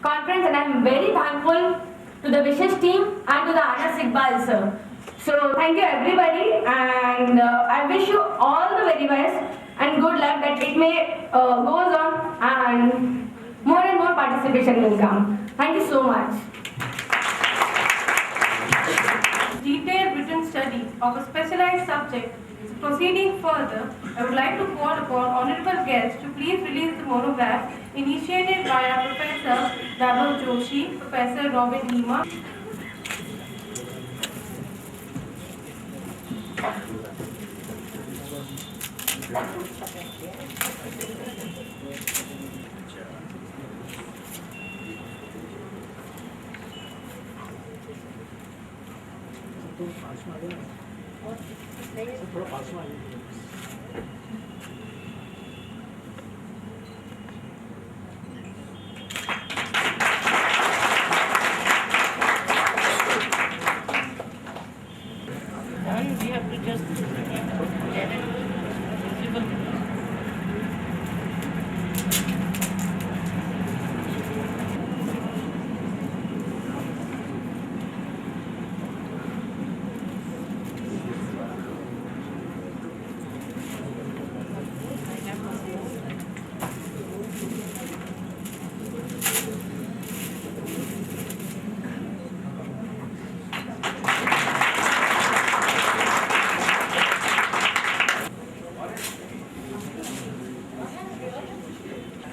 conference, and I'm very thankful to the Wishes team and to the Anas Iqbal sir. So thank you everybody, and I wish you all the very best and good luck that it may goes on and more participation will come. Thank you so much. Detailed written study of a specialized subject. Proceeding further, I would like to call upon honorable guests to please release the monograph initiated by our Professor Vaibhav Joshi, Professor Robin Hema. थोड़ा पास में आइए। We have to just get it visible.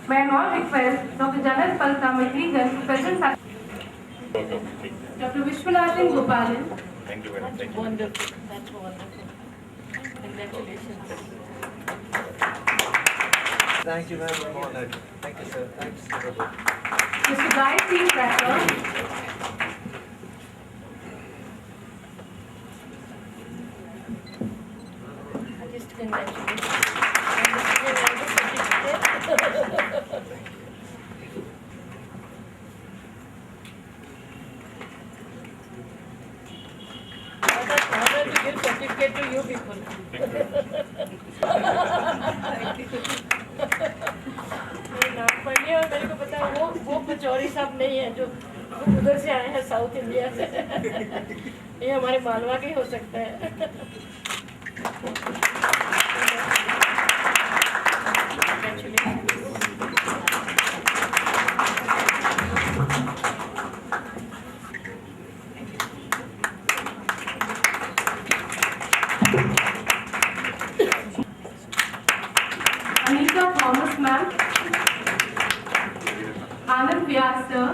May I now request Dr. Janet Palta Matrigan to present Dr. Vishwanathan Gopalan. Thank you very much. Thank you. Wonderful. That's wonderful. Congratulations. Thank you very much. Thank you, sir. Thanks, everybody. Mr. Guy C. Cracker. Just congratulations. And honor to give certificate to you people. नाम पढ़िए और मेरे को पता है वो पचौरी साहब नहीं है जो उधर से आए हैं साउथ इंडिया से। ये हमारे मालवा के हो सकते हैं। Anita Thomas ma'am. Anand Vyas sir.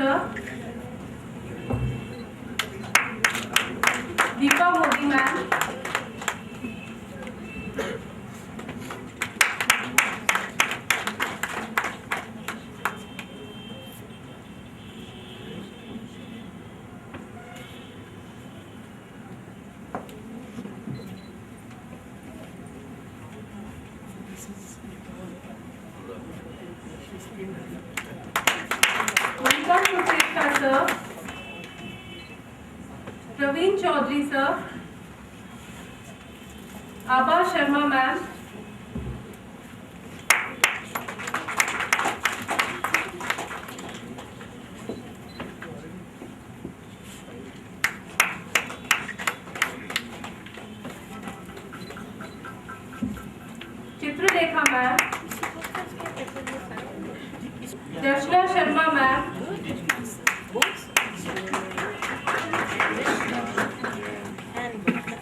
Sir. Deepa Modi ma'am. Monica Sucheta sir. Praveen Chaudhary sir. Abha Sharma ma'am. Chitralekha ma'am. Darshana Sharma ma'am.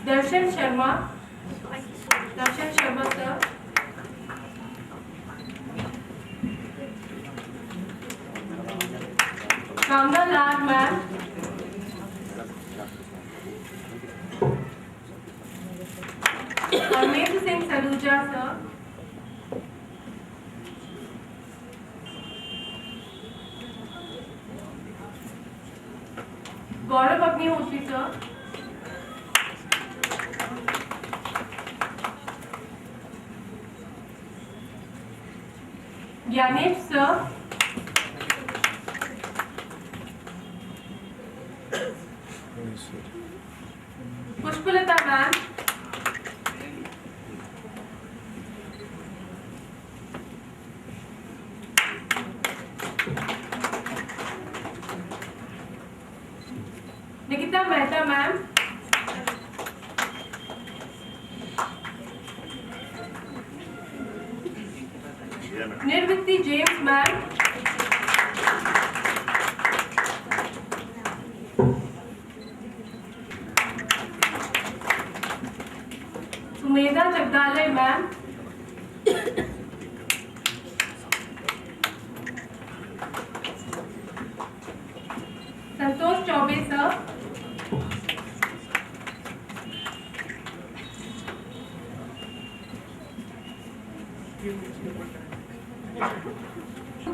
Darshan Sharma. Darshan Sharma sir. Kamla Lal ma'am. Harmeet Singh Saluja sir. Gaurav Agnihotri sir. Gyanesh sir. Pushpalata ma'am. Nirviti James, ma'am. Sumedha Jagdale, ma'am. Santosh Chaube, sir.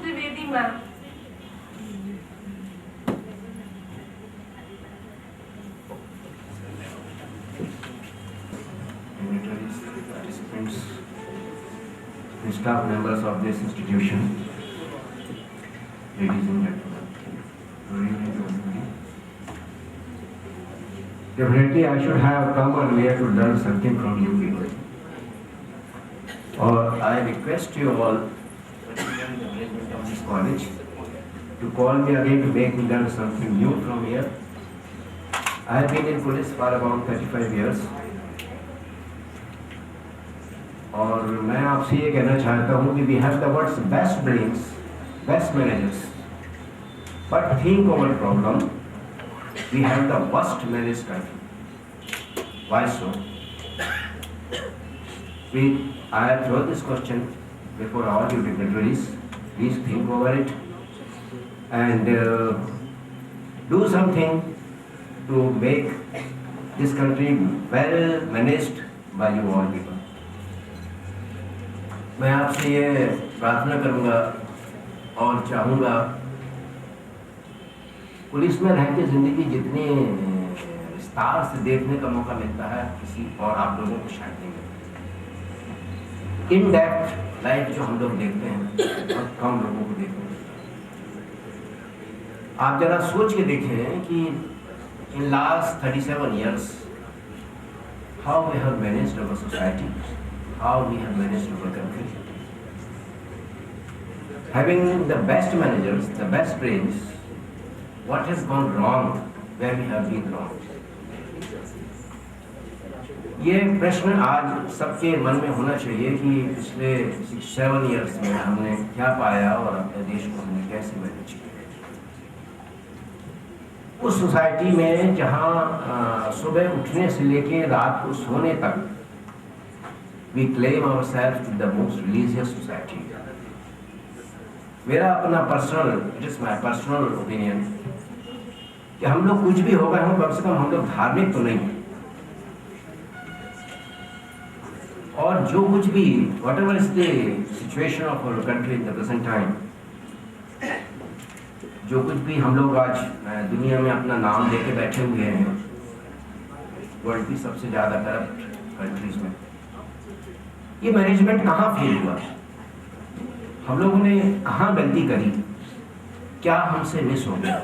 Trivedi, ma'am. Dignitaries, participants, and staff members of this institution, ladies and gentlemen, good evening to everybody. Definitely I should have come earlier to learn something from you people. Or I request you all, particularly the management of this college, to call me again to make me learn something new from here. I have been in police for about 35 years. और मैं आपसे ये कहना चाहता हूँ कि we have the world's best brains, best managers, but think over problem we have the worst manage country. Why so? I have thrown this question before all you dignitaries. Please think over it and do something to make this country well managed by you all people. मैं आपसे ये प्रार्थना करूंगा और चाहूँगा, police में रहते जिंदगी जितनी विस्तार से देखने का मौका मिलता है किसी और आप लोगों को शायद नहीं मिलता. इन डेप्थ लाइफ जो हम लोग देखते हैं बहुत कम लोगों को देखने मिलता है. आप जरा सोच के देखें कि in last 37 years how we have managed our society, how we have managed our country. Having the best managers, the best brains, what has gone wrong, where we have been wrong? ये प्रश्न आज सबके मन में होना चाहिए कि पिछले 6-7 years में हमने क्या पाया और अपने देश को हमने कैसे मैनेज किया. उस सोसाइटी में जहाँ सुबह उठने से लेके रात को सोने तक we claim ourselves to the most religious society. मेरा अपना personal, it is my personal opinion कि हम लोग कुछ भी होगा हम कम से कम हम लोग धार्मिक तो नहीं. और जो कुछ भी whatever is the situation of our country in the present time, जो कुछ भी हम लोग आज दुनिया में अपना नाम लेके बैठे हुए हैं वर्ल्ड की सबसे ज़्यादा करप्ट कंट्रीज में, ये मैनेजमेंट कहाँ फेल हुआ, हम लोगों ने कहाँ गलती करी, क्या हमसे मिस हो गया.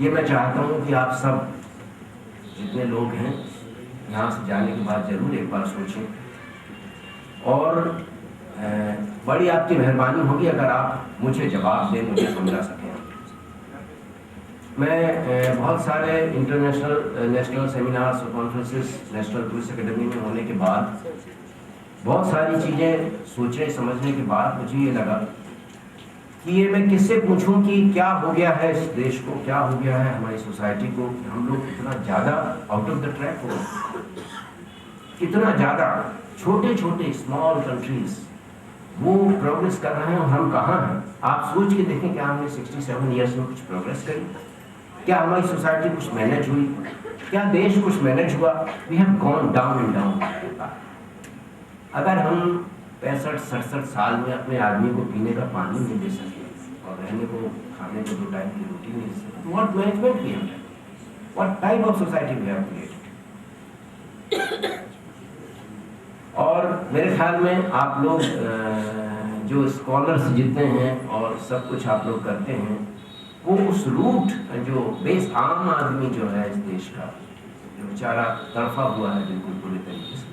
ये मैं चाहता हूँ कि आप सब जितने लोग हैं यहाँ से जाने के बाद जरूर एक बार सोचें और बड़ी आपकी मेहरबानी होगी अगर आप मुझे जवाब दें, मुझे समझा सकें. मैं बहुत सारे इंटरनेशनल नेशनल सेमिनार्स और कॉन्फ्रेंसेस नेशनल पुलिस एकेडमी में होने के बाद बहुत सारी चीज़ें सोचने समझने के बाद मुझे ये लगा कि ये मैं किससे पूछूं कि क्या हो गया है इस देश को, क्या हो गया है हमारी सोसाइटी को, हम लोग इतना ज़्यादा आउट ऑफ द ट्रैक हो, इतना ज़्यादा छोटे छोटे स्मॉल कंट्रीज वो प्रोग्रेस कर रहे हैं और हम कहाँ हैं. आप सोच के देखें क्या हमने 67 ईयर्स में कुछ प्रोग्रेस करी, क्या हमारी सोसाइटी कुछ मैनेज हुई, क्या देश कुछ मैनेज हुआ. We have gone down and down. अगर हम 65-67 साल में अपने आदमी को पीने का पानी नहीं दे सके और रहने को खाने को 2 टाइम की रोटी नहीं दे सके, what management we have done, what type of society we have created. और मेरे ख्याल में आप लोग जो स्कॉलर्स जितने हैं और सब कुछ आप लोग करते हैं वो उस रूट जो बेस आम आदमी जो है इस देश का जो बेचारा तड़फा हुआ है बिल्कुल पूरी तरीके से,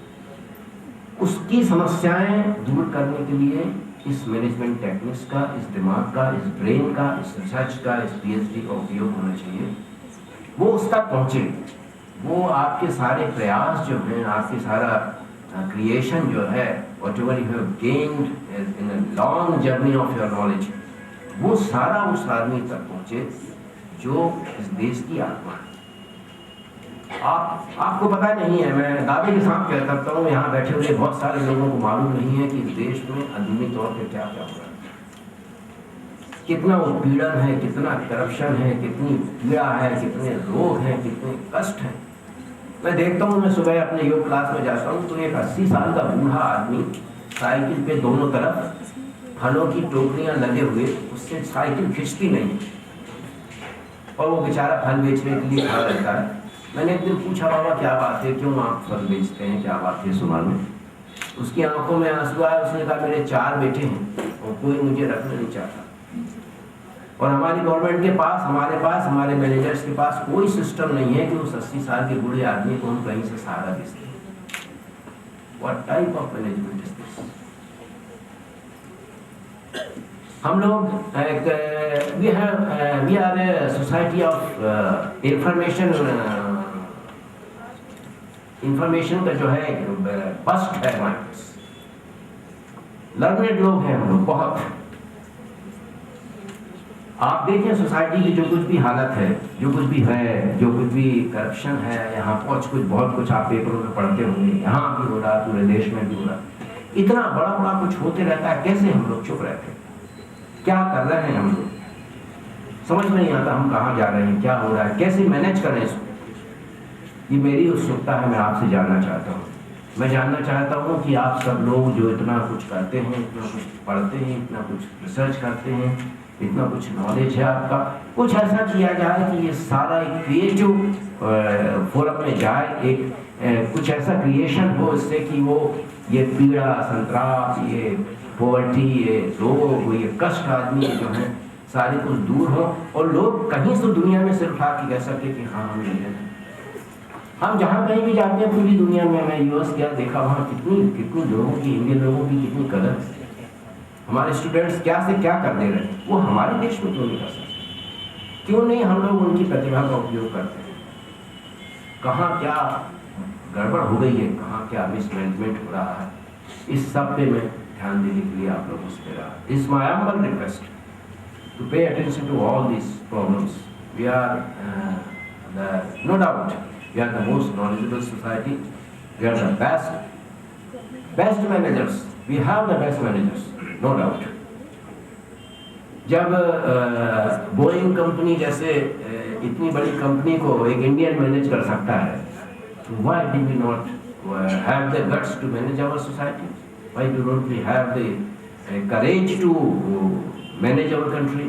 उसकी समस्याएं दूर करने के लिए इस मैनेजमेंट टेक्निक्स का, इस दिमाग का, इस ब्रेन का, इस रिसर्च का, इस पीएचडी का उपयोग होना चाहिए. वो उस तक पहुँचे, वो आपके सारे प्रयास जो हैं, आपके सारा क्रिएशन जो है, whatever you have gained in a long journey of your knowledge, वो सारा उस आदमी तक पहुँचे जो इस देश की आत्मा है। आपको पता नहीं है, मैं दावे के साथ कह सकता हूँ, यहाँ बैठे हुए बहुत सारे लोगों को मालूम नहीं है कि इस देश में अंदरूनी तौर पे क्या क्या हो रहा है, कितना उत्पीड़न है, कितना करप्शन है, कितनी पीड़ा है, कितने रोग हैं, कितने कष्ट हैं। मैं देखता हूँ, मैं सुबह अपने योग क्लास में जाता हूँ तो एक 80 साल का बूढ़ा आदमी साइकिल पे दोनों तरफ फलों की टोकरियां लगे हुए, उससे साइकिल खिंचती नहीं और वो बेचारा फल बेचने के लिए खड़ा रहता है। मैंने एक दिन पूछा, बाबा क्या बात है, क्यों आप फल बेचते हैं, क्या बात है सुनार में? उसकी आंखों में आंसू आया। उसने कहा मेरे 4 बेटे हैं और कोई मुझे रखना नहीं चाहता, और हमारी गवर्नमेंट के पास, हमारे पास, हमारे मैनेजर्स के पास कोई सिस्टम नहीं है कि उस 80 साल के बूढ़े आदमी को हम कहीं से सहारा दे सकें। What type of management is this? हम लोग we are a society of information का जो है बस्ट है हमारे पास, लर्नेड लोग हैं हम लोग बहुत। आप देखें सोसाइटी की जो कुछ भी हालत है, जो कुछ भी है, जो कुछ भी करप्शन है, यहाँ बहुत कुछ आप पेपरों में पढ़ते होंगे, यहाँ भी हो रहा, पूरे देश में भी हो रहा, इतना बड़ा बड़ा कुछ होते रहता है। कैसे हम लोग चुप रहते हैं? क्या कर रहे हैं हम लोग? समझ में नहीं आता हम कहाँ जा रहे हैं, क्या हो रहा है, कैसे मैनेज करें इसको। ये मेरी उत्सुकता है, मैं आपसे जानना चाहता हूँ। मैं जानना चाहता हूँ कि आप सब लोग जो इतना कुछ करते हैं, इतना कुछ पढ़ते हैं, इतना कुछ रिसर्च करते हैं, इतना कुछ नॉलेज है आपका, कुछ ऐसा किया जाए कि ये सारा एक क्रिएटिव फोरम में जाए, एक कुछ ऐसा क्रिएशन हो इससे कि वो ये पीड़ा, संतरास, ये पॉवर्टी, ये रोग, ये कष्ट आदमी जो हैं सारे कुछ दूर हो और लोग कहीं से दुनिया में सिर्फ उठा के कह सके कि हाँ हम इंडियन हैं। हम जहाँ कहीं भी जाते हैं पूरी दुनिया में, मैं यूएस गया, देखा वहाँ कितनी लोगों की, इंडियन लोगों की कितनी कदर है। हमारे स्टूडेंट्स क्या से क्या कर दे रहे हैं, वो हमारे देश में क्यों नहीं कर सकते? क्यों नहीं हम लोग उनकी प्रतिभा का उपयोग करते हैं? कहाँ क्या गड़बड़ हो गई है, कहाँ क्या मिसमैनेजमेंट हो रहा है, इस सब पे मैं ध्यान देने के लिए आप लोगों से रहा। Is my humble request to pay attention to all these problems. We are no doubt we are the most knowledgeable society, we are the best managers, we have the best managers, no doubt. जब Boeing company जैसे इतनी बड़ी company को एक Indian manage कर सकता है, why do we not have the guts to manage our society? Why don't we have the courage to manage our country?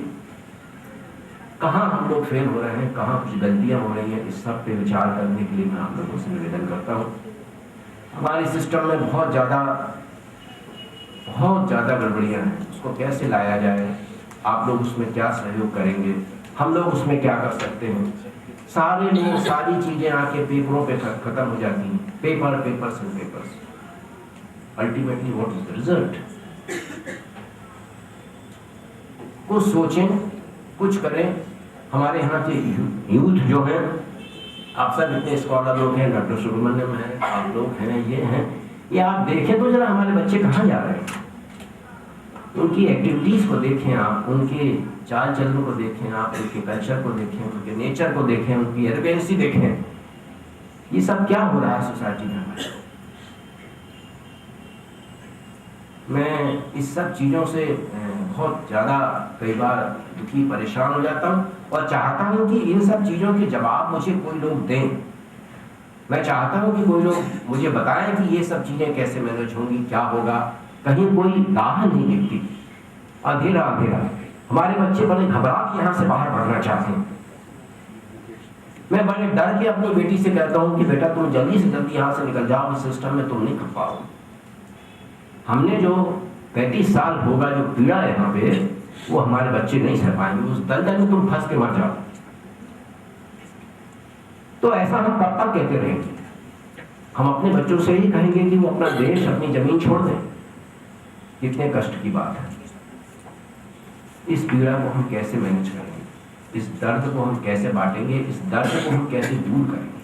कहाँ हम लोग फेल हो रहे हैं, कहाँ कुछ गलतियाँ हो रही हैं, इस सब पे विचार करने के लिए मैं आप लोगों से निवेदन करता हूँ। हमारे सिस्टम में बहुत ज़्यादा गड़बड़ियाँ हैं, उसको कैसे लाया जाए, आप लोग उसमें क्या सहयोग करेंगे, हम लोग उसमें क्या कर सकते हैं। सारे लोग सारी चीज़ें आके पेपरों पे ख़त्म हो जाती हैं, papers and papers. Ultimately what is the result? कुछ सोचें, कुछ करें। हमारे यहाँ के यूथ जो हैं, आप सब इतने स्कॉलर लोग हैं, डॉक्टर सुब्रमण्यम हैं, आप लोग हैं, ये हैं, ये आप देखें तो जरा हमारे बच्चे कहाँ जा रहे हैं, उनकी एक्टिविटीज़ को देखें आप, उनके चाल चलन को देखें आप, उनके कल्चर को देखें, उनके नेचर को देखें, उनकी एरोगेंसी देखें। ये सब क्या हो रहा है सोसाइटी में हमारे। मैं इस सब चीज़ों से बहुत ज़्यादा कई बार दुखी, परेशान हो जाता हूँ और चाहता हूँ कि इन सब चीज़ों के जवाब मुझे कोई लोग दें। मैं चाहता हूँ कि कोई लोग मुझे बताएं कि ये सब चीज़ें कैसे मैनेज होंगी, क्या होगा। कहीं कोई राह नहीं दिखती, अंधेरा। हमारे बच्चे बड़े घबरा के यहाँ से बाहर पढ़ना चाहते हैं। मैं बड़े डर के अपनी बेटी से कहता हूँ कि बेटा तुम जल्दी से जल्दी यहाँ से निकल जाओ, इस सिस्टम में तुम नहीं खप पाओ। हमने जो 35 साल होगा जो पीड़ा है यहाँ पे, वो हमारे बच्चे नहीं सह पाएंगे। उस दलदल में तुम फंस के मर जाओ। तो ऐसा हम कब तक कहते रहेंगे? हम अपने बच्चों से ही कहेंगे कि वो अपना देश, अपनी जमीन छोड़ दें। कितने कष्ट की बात है। इस पीड़ा को हम कैसे मैनेज करेंगे, इस दर्द को हम कैसे बांटेंगे, इस दर्द को हम कैसे दूर करेंगे।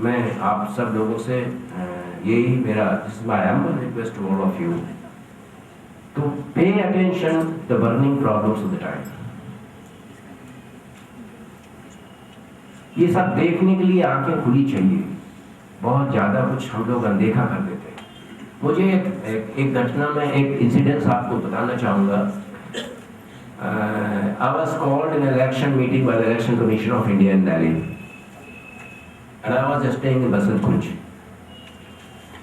मैं आप सब लोगों से यही मेरा this my humble request to all of you to pay attention the burning problems of the time. ये सब देखने के लिए आंखें खुली चाहिए, बहुत ज़्यादा कुछ हम लोग अनदेखा कर देते हैं। मुझे एक घटना में एक इंसिडेंस आपको बताना चाहूँगा। I was called in an election meeting by the Election Commission of India in Delhi, and I was staying in बसंत कुंज।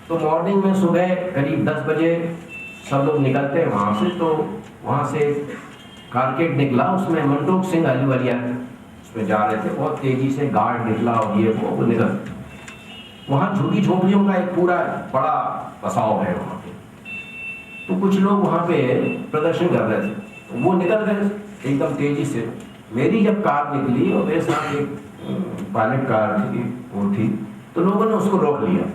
तो मॉर्निंग में सुबह करीब 10 बजे सब लोग निकलते हैं वहाँ से। तो वहाँ से कारकेट निकला, उसमें मनटोक सिंह अहलूवालिया उसमें जा रहे थे, बहुत तेजी से गार्ड निकला और ये वो निकल। वहाँ झुग्गी झोपड़ियों का एक पूरा बड़ा बसाव है वहाँ पे। तो कुछ लोग वहाँ पे प्रदर्शन कर रहे थे, वो निकल गए एकदम तेजी से। मेरी जब कार निकली और मेरे साथ एक पायलट कार थी वो थी, तो लोगों ने उसको रोक लिया।